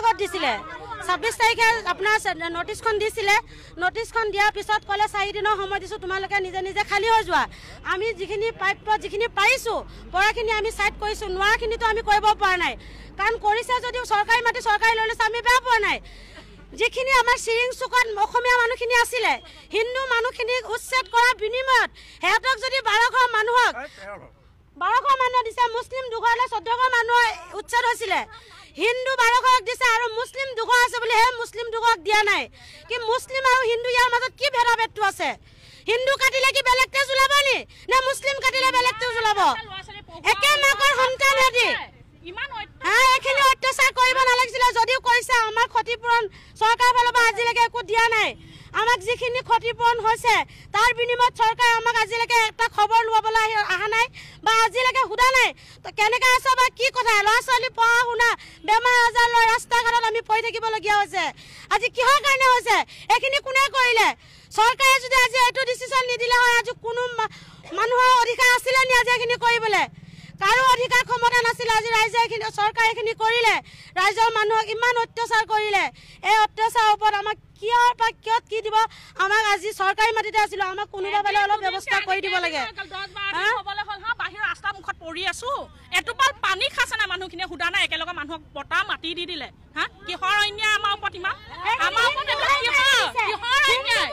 আগত দিছিলে 26 তাৰিখে আপোনাৰ নটিছখন দিছিলে নটিছখন দিয়াৰ পিছত ক'লে 4 দিনৰ সময় দিছোঁ তোমালোকে নিজে নিজে খালী হৈ যোৱা আমি যিখিনি প্ৰাপ্য যিখিনি পাৰিছোঁ পৰাখিনি আমি চাইড কৰিছোঁ নোৱাৰাখিনিতো আমি কৰিব পৰা নাই কাৰণ কৰিছে যদিও চৰকাৰী মাটি চৰকাৰী লৈ লৈছে আমি বেয়া পোৱা নাই যিখিনি আমাৰ চিৰিং চুকত অসমীয়া মানুহখিনি আছিলে হিন্দু মানুহখিনিক উচ্ছেদ কৰাৰ বিনিময়ত সিহঁতক যদি 12 মানুহক 12 মানুহ দিছে মুছলিম 2ঘৰলৈ 14 মানুহ উচ্ছেদ হৈছিলে হিন্দু 12 দিছে আৰু মুছলিম 2 আছে বুলি হে মুছলিম 2 দিয়া নাই কি মুছলিম আৰু হিন্দু ইয়াৰ মাজত কি ভেদাভেদটো আছে হিন্দু কাটিলে কি বেলেগতে জুলাব নি না মুছলিম কাটিলে বেলেগতে জুলাব একে মাকৰ সন্তান হেতি ইমান এখিনি অত্যাচাৰ কৰিব নালাগিছিল যদিও কৰিছে আমাৰ ক্ষতিপূৰণ চৰকাৰ ফালৰ পৰা আজিলৈকে একো দিয়া নাই আমাক যিখিনি ক্ষতিপূৰণ হৈছে তাৰ বিনিময়ত চৰকাৰে আমাক আজিলৈকে এটা খবৰ লবলৈ অহা নাই বা আজিলৈকে হুদা নাই তো কেনেকৈ আছে বা কি কথা ল'ৰা ছোৱালী পঢ়া শুনা বেমাৰ আজাৰ লৈ ৰাস্তা ঘাটত আমি পৰি থাকিবলগীয়া হৈছে আজি কিহৰ কাৰণে হৈছে এইখিনি কোনে কৰিলে চৰকাৰে যদি আজি এইটো ডিচিশ্যন নিদিলে হয় আজি কোনো মানুহৰ অধিকাৰ আছিলে নি আজি এইখিনি কৰিবলৈ কাৰো অধিকাৰ ক্ষমতা নাছিল আজি ৰাইজে এইখিনি চৰকাৰে এইখিনি কৰিলে ৰাইজৰ মানুহক ইমান অত্যাচাৰ কৰিলে এই অত্যাচাৰৰ ওপৰত আমাক কিয়ৰ বা কিয়ত কি দিব আমাক আজি চৰকাৰী মাটিতে আছিল আমাক কোনোবা বেলে অলপ ব্যৱস্থা কৰি দিব লাগে 10 12 হ'বলে হল হা বাহিৰ ৰাস্তা মুখত পৰি আছো এটোপাল পানী খাছে না মানুহখিনি হুদা নাই একেলগে মানুহক বটা মাটি দি দিলে হা কিহৰ অন্যায় আমাৰ ওপৰত ইমান আমাৰ ওপৰত কিহৰ অন্যায়